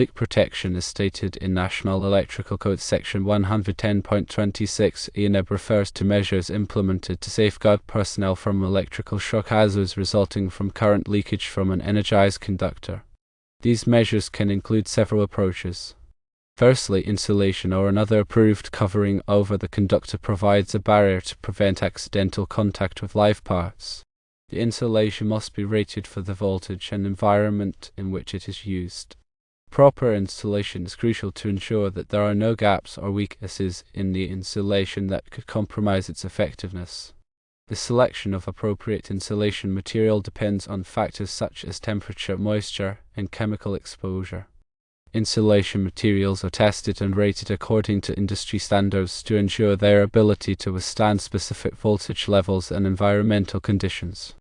Leak protection is stated in National Electrical Code Section 110.26. NEC refers to measures implemented to safeguard personnel from electrical shock hazards resulting from current leakage from an energized conductor. These measures can include several approaches. Firstly, insulation or another approved covering over the conductor provides a barrier to prevent accidental contact with live parts. The insulation must be rated for the voltage and environment in which it is used. Proper installation is crucial to ensure that there are no gaps or weaknesses in the insulation that could compromise its effectiveness. The selection of appropriate insulation material depends on factors such as temperature, moisture, and chemical exposure. Insulation materials are tested and rated according to industry standards to ensure their ability to withstand specific voltage levels and environmental conditions.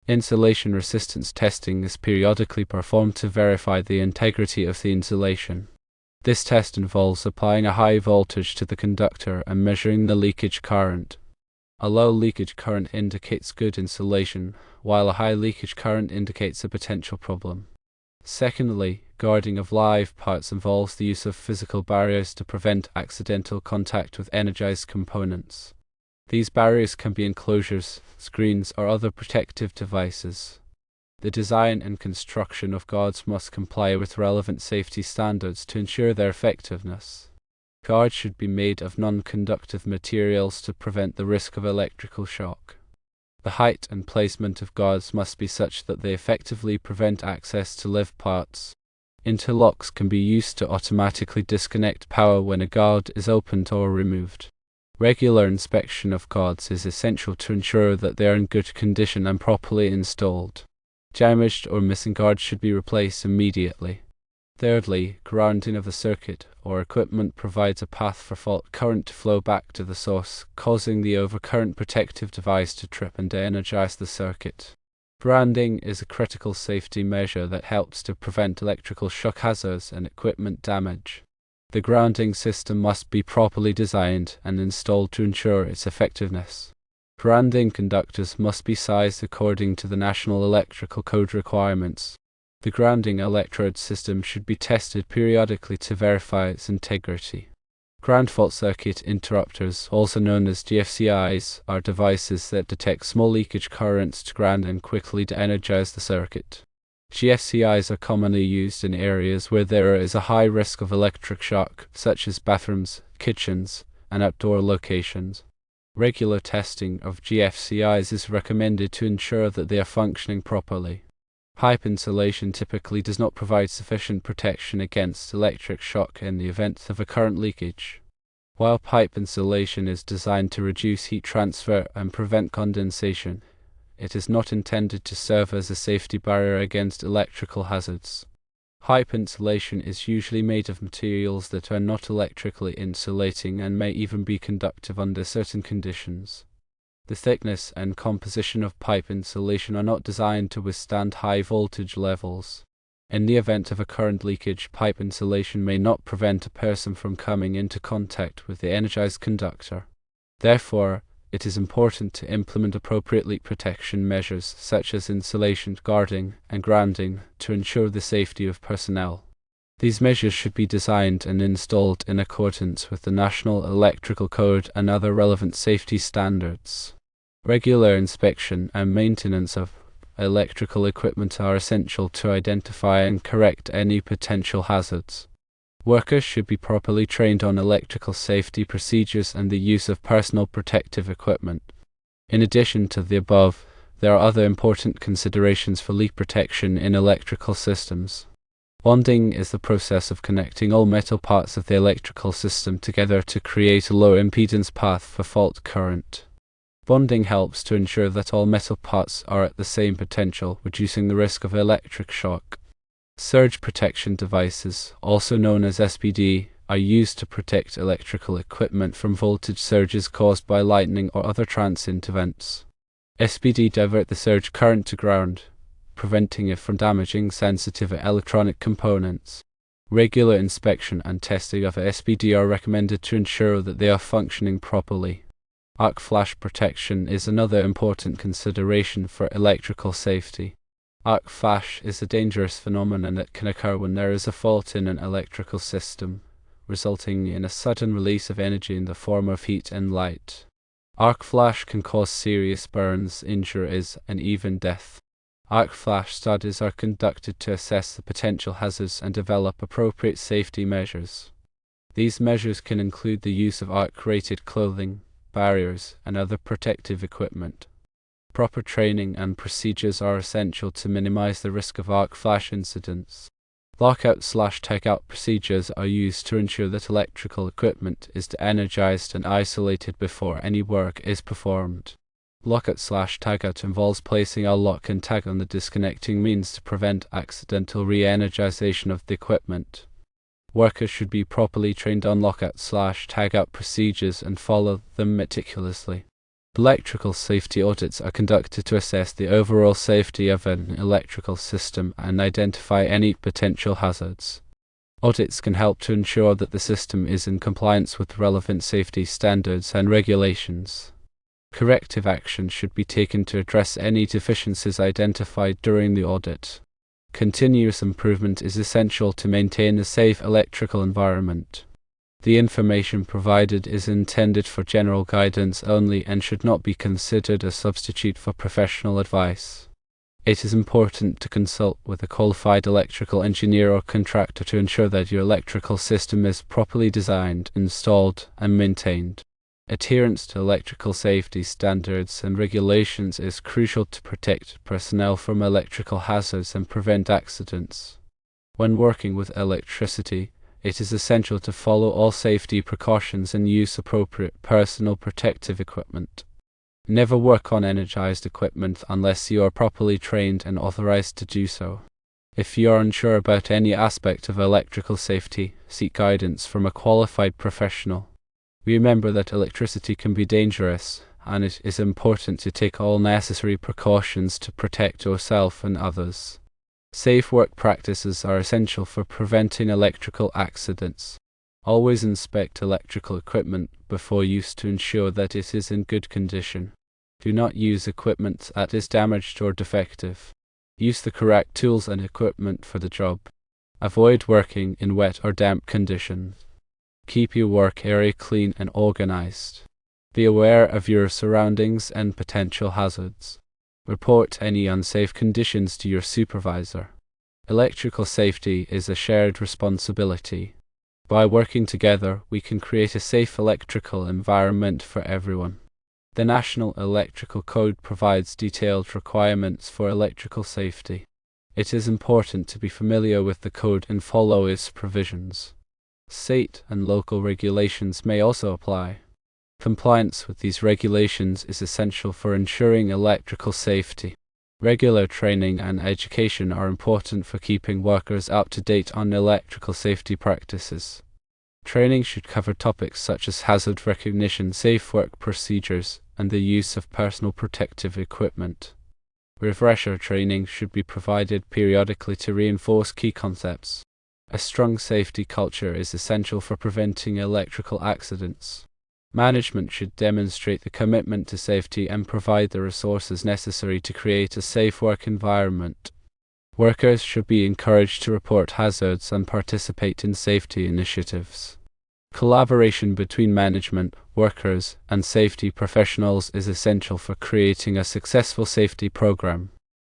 Insulation resistance testing is periodically performed to verify the integrity of the insulation. This test involves applying a high voltage to the conductor and measuring the leakage current. A low leakage current indicates good insulation, while a high leakage current indicates a potential problem. Secondly, guarding of live parts involves the use of physical barriers to prevent accidental contact with energized components. These barriers can be enclosures, screens, or other protective devices. The design and construction of guards must comply with relevant safety standards to ensure their effectiveness. Guards should be made of non-conductive materials to prevent the risk of electrical shock. The height and placement of guards must be such that they effectively prevent access to live parts. Interlocks can be used to automatically disconnect power when a guard is opened or removed. Regular inspection of guards is essential to ensure that they are in good condition and properly installed. Damaged or missing guards should be replaced immediately. Thirdly, grounding of the circuit or equipment provides a path for fault current to flow back to the source, causing the overcurrent protective device to trip and de-energize the circuit. Grounding is a critical safety measure that helps to prevent electrical shock hazards and equipment damage. The grounding system must be properly designed and installed to ensure its effectiveness. Grounding conductors must be sized according to the National Electrical Code requirements. The grounding electrode system should be tested periodically to verify its integrity. Ground fault circuit interrupters, also known as GFCIs, are devices that detect small leakage currents to ground and quickly de-energize the circuit. GFCIs are commonly used in areas where there is a high risk of electric shock, such as bathrooms, kitchens, and outdoor locations. Regular testing of GFCIs is recommended to ensure that they are functioning properly. Pipe insulation typically does not provide sufficient protection against electric shock in the event of a current leakage. While pipe insulation is designed to reduce heat transfer and prevent condensation, it is not intended to serve as a safety barrier against electrical hazards. Pipe insulation is usually made of materials that are not electrically insulating and may even be conductive under certain conditions. The thickness and composition of pipe insulation are not designed to withstand high voltage levels. In the event of a current leakage, pipe insulation may not prevent a person from coming into contact with the energized conductor. Therefore, it is important to implement appropriate leak protection measures such as insulation, guarding, and grounding to ensure the safety of personnel. These measures should be designed and installed in accordance with the National Electrical Code and other relevant safety standards. Regular inspection and maintenance of electrical equipment are essential to identify and correct any potential hazards. Workers should be properly trained on electrical safety procedures and the use of personal protective equipment. In addition to the above, there are other important considerations for leak protection in electrical systems. Bonding is the process of connecting all metal parts of the electrical system together to create a low impedance path for fault current. Bonding helps to ensure that all metal parts are at the same potential, reducing the risk of electric shock. Surge protection devices, also known as SPD, are used to protect electrical equipment from voltage surges caused by lightning or other transient events. SPD divert the surge current to ground, preventing it from damaging sensitive electronic components. Regular inspection and testing of SPD are recommended to ensure that they are functioning properly. Arc flash protection is another important consideration for electrical safety. Arc flash is a dangerous phenomenon that can occur when there is a fault in an electrical system, resulting in a sudden release of energy in the form of heat and light. Arc flash can cause serious burns, injuries, and even death. Arc flash studies are conducted to assess the potential hazards and develop appropriate safety measures. These measures can include the use of arc-rated clothing, barriers, and other protective equipment. Proper training and procedures are essential to minimize the risk of arc flash incidents. Lockout/tagout procedures are used to ensure that electrical equipment is de-energized and isolated before any work is performed. Lockout/tagout involves placing a lock and tag on the disconnecting means to prevent accidental re-energization of the equipment. Workers should be properly trained on lockout/tagout procedures and follow them meticulously. Electrical safety audits are conducted to assess the overall safety of an electrical system and identify any potential hazards. Audits can help to ensure that the system is in compliance with relevant safety standards and regulations. Corrective action should be taken to address any deficiencies identified during the audit. Continuous improvement is essential to maintain a safe electrical environment. The information provided is intended for general guidance only and should not be considered a substitute for professional advice. It is important to consult with a qualified electrical engineer or contractor to ensure that your electrical system is properly designed, installed, and maintained. Adherence to electrical safety standards and regulations is crucial to protect personnel from electrical hazards and prevent accidents. When working with electricity, it is essential to follow all safety precautions and use appropriate personal protective equipment. Never work on energized equipment unless you are properly trained and authorized to do so. If you are unsure about any aspect of electrical safety, seek guidance from a qualified professional. Remember that electricity can be dangerous, and it is important to take all necessary precautions to protect yourself and others. Safe work practices are essential for preventing electrical accidents. Always inspect electrical equipment before use to ensure that it is in good condition. Do not use equipment that is damaged or defective. Use the correct tools and equipment for the job. Avoid working in wet or damp conditions. Keep your work area clean and organized. Be aware of your surroundings and potential hazards. Report any unsafe conditions to your supervisor. Electrical safety is a shared responsibility. By working together, we can create a safe electrical environment for everyone. The National Electrical Code provides detailed requirements for electrical safety. It is important to be familiar with the code and follow its provisions. State and local regulations may also apply. Compliance with these regulations is essential for ensuring electrical safety. Regular training and education are important for keeping workers up to date on electrical safety practices. Training should cover topics such as hazard recognition, safe work procedures, and the use of personal protective equipment. Refresher training should be provided periodically to reinforce key concepts. A strong safety culture is essential for preventing electrical accidents. Management should demonstrate the commitment to safety and provide the resources necessary to create a safe work environment. Workers should be encouraged to report hazards and participate in safety initiatives. Collaboration between management, workers, and safety professionals is essential for creating a successful safety program.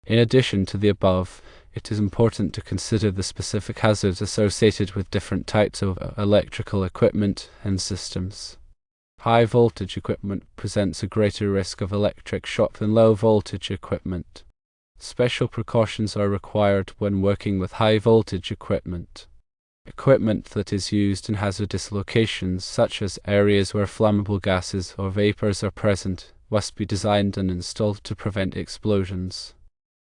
In addition to the above, it is important to consider the specific hazards associated with different types of electrical equipment and systems. High voltage equipment presents a greater risk of electric shock than low voltage equipment. Special precautions are required when working with high voltage equipment. Equipment that is used in hazardous locations, such as areas where flammable gases or vapors are present, must be designed and installed to prevent explosions.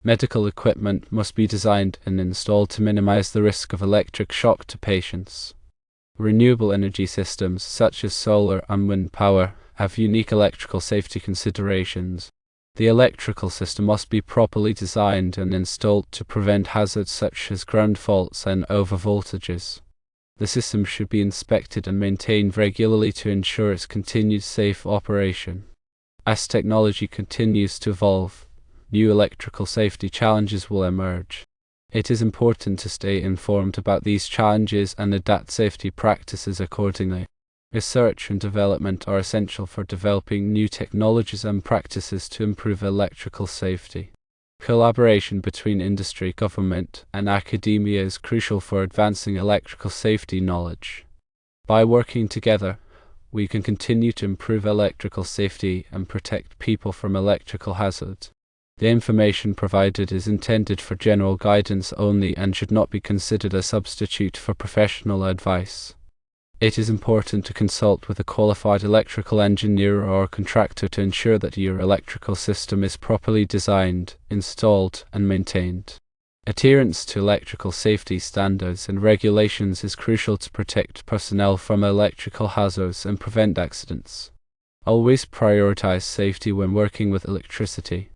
Medical equipment must be designed and installed to minimize the risk of electric shock to patients. Renewable energy systems, such as solar and wind power, have unique electrical safety considerations. The electrical system must be properly designed and installed to prevent hazards such as ground faults and overvoltages. The system should be inspected and maintained regularly to ensure its continued safe operation. As technology continues to evolve, new electrical safety challenges will emerge. It is important to stay informed about these challenges and adapt safety practices accordingly. Research and development are essential for developing new technologies and practices to improve electrical safety. Collaboration between industry, government, and academia is crucial for advancing electrical safety knowledge. By working together, we can continue to improve electrical safety and protect people from electrical hazards. The information provided is intended for general guidance only and should not be considered a substitute for professional advice. It is important to consult with a qualified electrical engineer or contractor to ensure that your electrical system is properly designed, installed, and maintained. Adherence to electrical safety standards and regulations is crucial to protect personnel from electrical hazards and prevent accidents. Always prioritize safety when working with electricity.